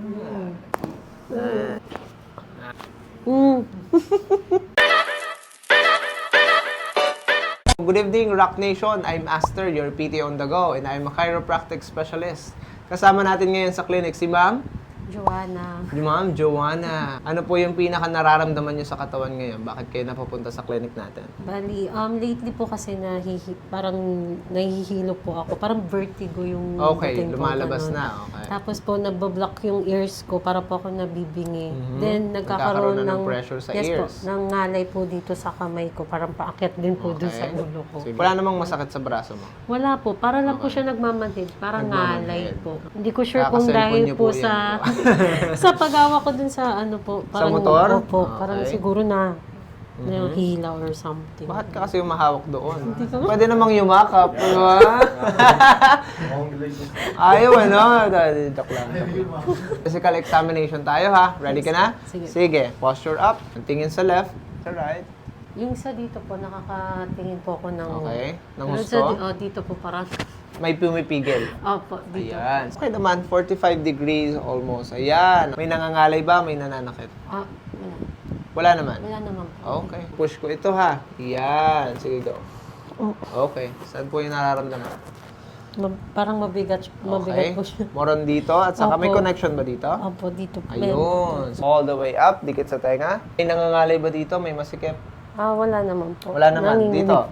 Good evening, Rock Nation. I'm Aster, your PT on the go, and I'm a chiropractic specialist. Kasama natin ngayon sa clinic si Ma'am Joanna. Ma'am Joanna. Ano po yung pinaka nararamdaman niyo sa katawan ngayon? Bakit kayo napupunta sa clinic natin? Bali, lately po kasi parang nahihilo po ako. Parang vertigo yung Okay, dating po, lumalabas ganun. na. Okay. Tapos po, nabablock yung ears ko para po ako nabibingi. Then, Nagkakaroon na ng pressure sa yes ears. po, ng ngalay po dito sa kamay ko. Parang paakyat din po dun sa ulo ko. Sige. Wala namang masakit sa braso mo? Wala po. Para lang po siya nagmamanhid. Parang ngalay Nagmamanhid. po. Hindi ko sure kung Kaka-cellphone dahil niyo po po sa yan, sa pag-awa ko dun sa ano po. Sa Parang, motor? Opo, parang Okay. siguro na hila or something. Bakit ka kasi humahawak doon? Pwede namang yumakap. Diba? Ayaw, ano? Joke lang. Physical examination tayo, ha? Ready ka na? Sige. Sige. Posture up. Tingin sa left. Sa right. Yung sa dito po, nakakatingin po ako ng... Okay. Ng Pero gusto. dito po parang... May pumipigil. Opo, dito. Ayan. Okay naman. 45 degrees almost. Ayan. May nangangalay ba? May nananakit? Wala. Wala naman. Wala naman po. Okay. Push ko ito, ha? Ayan. Sige, go. Okay. Saan po yung nararamdaman? Parang mabigat Okay. po siya. Moron dito. At saka may Opo. connection ba dito? Opo, dito po. Ayun. All the way up. Dikit sa tenga. May nangangalay ba dito? May masikip? Wala naman po. Wala naman. Nanginginig. Dito?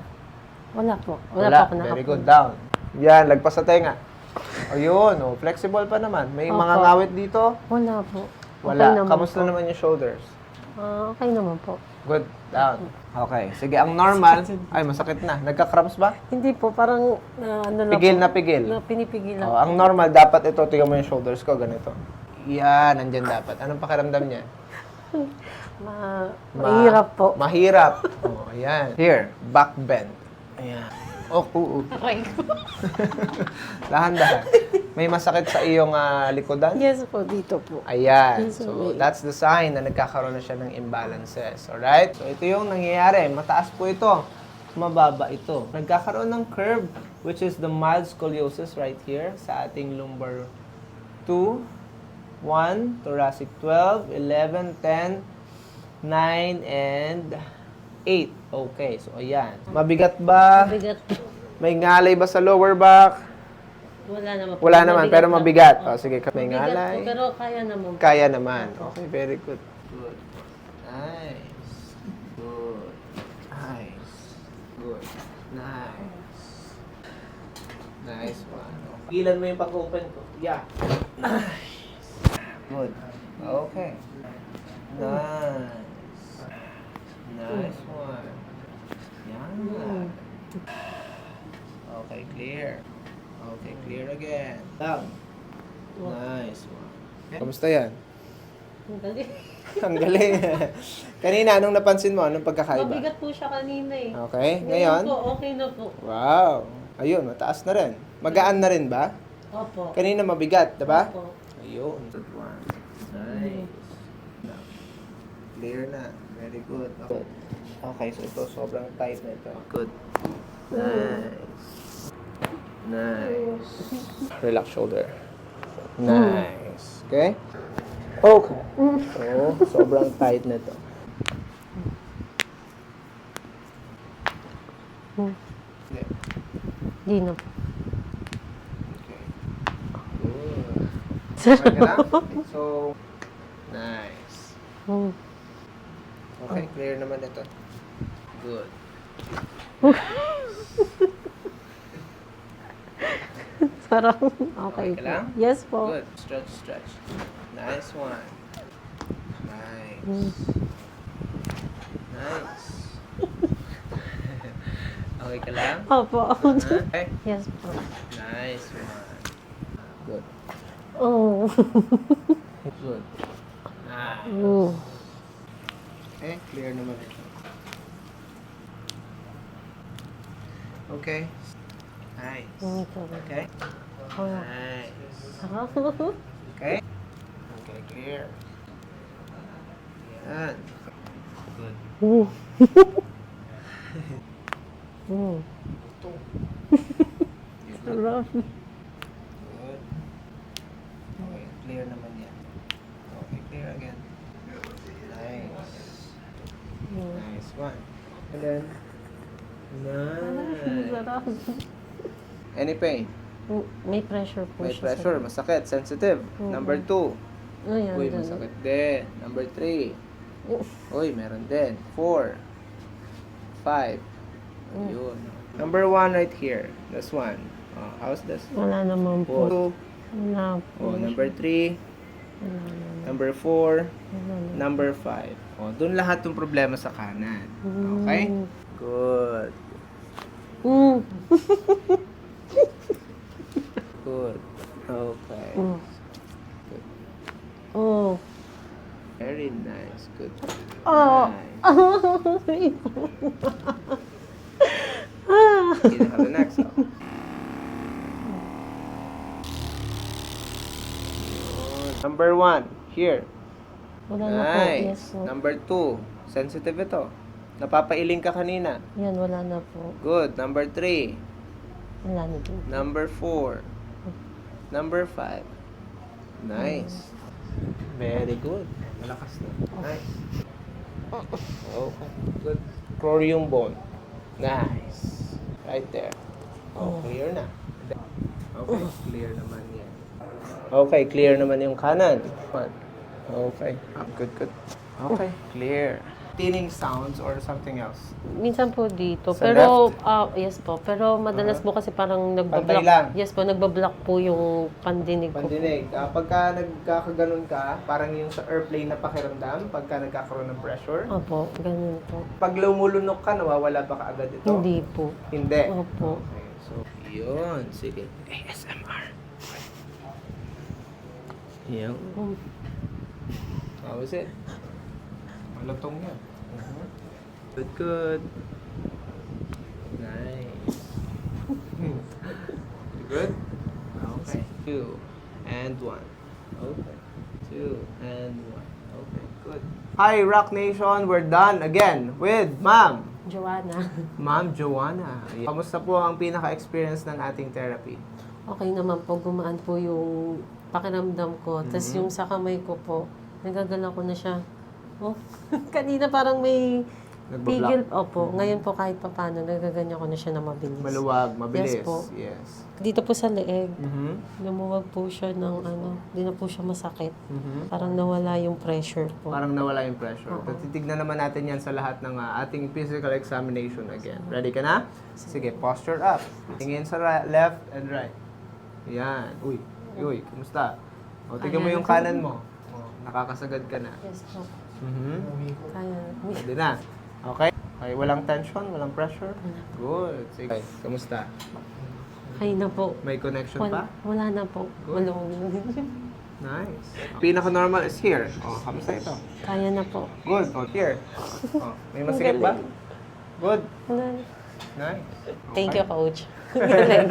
Wala po. Wala po ako Very good. Down. Yan. Lagpas sa tenga. Ayun. Oh, flexible pa naman. May Opo. mga ngawit dito? Wala po. Wala. Okay naman Kamusta po. naman yung shoulders? Okay naman po. Good. Down. Okay. Sige. Ang normal. Ay, masakit na. Nagka-cramps ba? Hindi po, parang ano lang Pigil po. na pigil. Pinipigil lang. Oh, ang normal, dapat ito, tingnan mo yung shoulders ko, ganito. Yan, nandyan dapat. Anong pakiramdam niya? Mahirap po. Mahirap. Oh, ayan. Here, back bend. Ayan. Oh, Okay. Dahan-dahan. May masakit sa iyong likodan? Yes po, dito po. Ayan. Yes, So, okay. that's the sign na nagkakaroon na siya ng imbalances. Alright? So, ito yung nangyayari. Mataas po ito. Mababa ito. Nagkakaroon ng curve, which is the mild scoliosis right here sa ating lumbar 2, 1, thoracic 12, 11, 10, 9, and 8. Okay. So, ayan. Mabigat ba? Mabigat po. May ngalay ba sa lower back? Wala naman po. Wala naman, pero lang. mabigat. O, sige, may Mabigat ngalay. po, pero kaya naman po. Kaya naman. Okay, very good. Good. Nice. Good. Nice. Good. Nice. Nice one. Pigilan mo yung pag-open ko. Yeah. Nice. Good. Okay. Nice. Nice one. Yan. Okay, clear. Okay, clear again. Down. Nice one. Kamusta yan? Ang galing. Ang galing. Kanina, anong napansin mo? Anong pagkakaiba? Mabigat po siya kanina eh. Okay, ngayon? po, okay na po. Wow. Ayun, mataas na rin. Magaan na rin ba? Opo. Kanina mabigat, diba? Opo. Ayun. Good one. Nice. Clear na. Very good. Okay. Okay, so ito, sobrang tight na ito. Good. Nice. Nice. Relax shoulder. Nice. Okay? Okay. So, sobrang tight na ito. Okay. Di na po. Okay. Good. Okay ka lang? So, nice. Okay, clear naman ito. Good. Parang okay Okay ka po. lang? Yes po. Good. Stretch, stretch. Nice one. Nice. Nice. Okay ka lang? Opo. Okay. Yes po. Nice one. Good. Oh. Good. Nice. Okay, clear naman ito. Okay. Nice. Okay. Nice. Okay. Okay, clear. Yan. Good. Sarap. Good. Okay, clear naman yan. again. Nice. Nice one. And then, nice. Sarap. Any pain? May pressure po May siya. pressure, masakit, sensitive. Number 2. Ayan, Uy, ganun. masakit din. Number 3. Uy, meron din. 4. 5. Ayun. Number 1 right here. This one. Oh, how's this? Wala naman po. 2. Wala po. Oh, number 3. Wala naman. Number 4. Wala naman. Number 5. Oh, doon lahat ng problema sa kanan. Okay? Good. Mm. Good. Okay. Mm. Good. Oh. Very nice. Good. Oh. Nice. Okay, have the next. Oh. Number 1. Here. Wala na po. Yes Nice. po. Number 2. Sensitive ito. Napapailing ka kanina. Yan, wala na po. Good. Number 3. Wala na din. Number 4. Number 5. Nice. Very good. Malakas na. Nice. Okay. Good. Corium bone. Nice. Right there. Oh, clear na. Okay, clear naman yan. Okay, clear naman yung kanan. Okay. Good, good. Okay, clear. Tining sounds or something else? Minsan po dito. Sa Pero, yes po. Pero madalas po kasi parang Pantay lang. nagbablock. Yes po, nagbablock po yung pandinig ko. Pandinig. Pagka nagkakaganon ka, parang yung sa airplane na pakiramdam, pagka nagkakaroon ng pressure. Opo, ganun po. Pag lumulunok ka, nawawala ba ka agad ito? Hindi po. Hindi. Opo. Okay, so, yun. Sige. ASMR. Yun. Um, How is it? Malutong yan. Good, good. Nice. Good? Okay. 2 and 1. Okay. 2 and 1. Okay, good. Hi, Rock Nation. We're done again with Ma'am. Joanna. Ma'am Joanna. Kamusta po ang pinaka-experience ng ating therapy? Okay naman po, gumaan po yung pakiramdam ko. Tapos yung sa kamay ko po, nagagala ko na siya. Oh, kanina parang may Nagbablock. pigil. Opo, ngayon po kahit papano, nagaganyan ko na siya na mabilis. Maluwag, mabilis. Yes po. Yes. Dito po sa leeg, Mhm. lumuwag po siya ng di na po siya masakit. Mhm. Parang nawala yung pressure po. Parang nawala yung pressure. Oo. Titignan naman natin yan sa lahat ng ating physical examination again. Ready ka na? Sige, posture up. Tingin sa left and right. Yan. Uy, kumusta? O, tignan mo Ayan. yung kanan mo. O, nakakasagad ka na. Yes po. Mhm. Kaya. Pwede na. Okay? Okay, walang tension, walang pressure? Good. Sige. Kamusta? Kaya na po. May connection pa? Wala na po. Good. Malungog. Nice. Pinaka-normal is here. O, kamusta ito? Kaya na po. Good. O, here. O, may masikip ba? Good. Wala na. Nice. Thank you, Coach. Galing.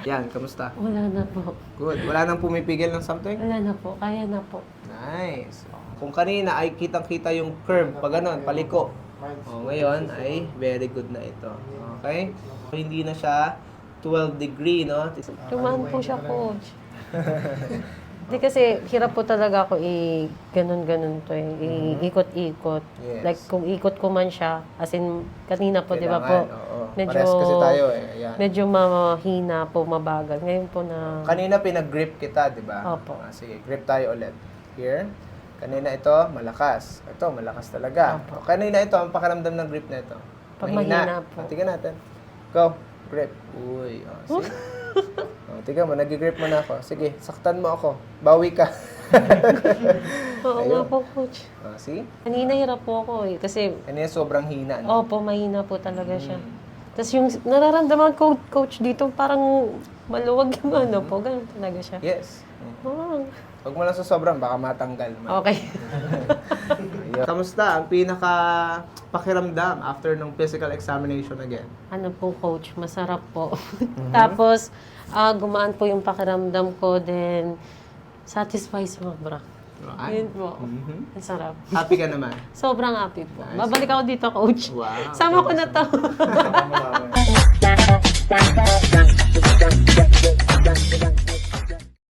Yan, kamusta? Wala na po. Good. Wala nang pumipigil ng something? Wala na po. Kaya na po. Nice. Kung kanina ay kitang-kita yung curve, pag ganon, paliko. O, ngayon ay very good na ito. Okay? Hindi na siya 12 degree, no? Tumaan po siya, Coach. Hindi kasi hirap po talaga ako ganun-ganun to ikot-ikot. Yes. Like kung ikot ko man siya, as in kanina po, di ba po? Kailangan, oo. Medyo, Pares kasi tayo eh. Ayan. medyo mahina po, mabagal. Ngayon po na, Kanina pinag-grip kita, di ba? Opo. Sige, grip tayo ulit. Here. Kanina ito, malakas. Ito, malakas talaga. Opo. O, kanina ito, ang pakiramdam ng grip na ito. Pag mahina po. Tingnan natin. Go. Grip. Uy. O, see? Tingnan mo, nag-grip mo na ako. Sige, saktan mo ako. Bawi ka. oo nga Ayun. po, Coach. See? Kanina hirap po ako kasi, Kanina sobrang hina. No? opo, mahina po talaga siya. Tapos yung nararamdaman ko, Coach, dito parang maluwag yung ano po, ganun talaga siya. Yes. Oh, Huwag mo lang sa sobrang, baka matanggal. okay. Ayun. Kamusta ang pinaka pakiramdam after ng physical examination again? Ano po, Coach, masarap po. Tapos, gumaan po yung pakiramdam ko, then satisfied sobra. Ay. Yun po. Ang sarap. Happy ka naman? Sobrang happy po. Nice. Babalik ako dito, Coach. Wow. Sama ko na to.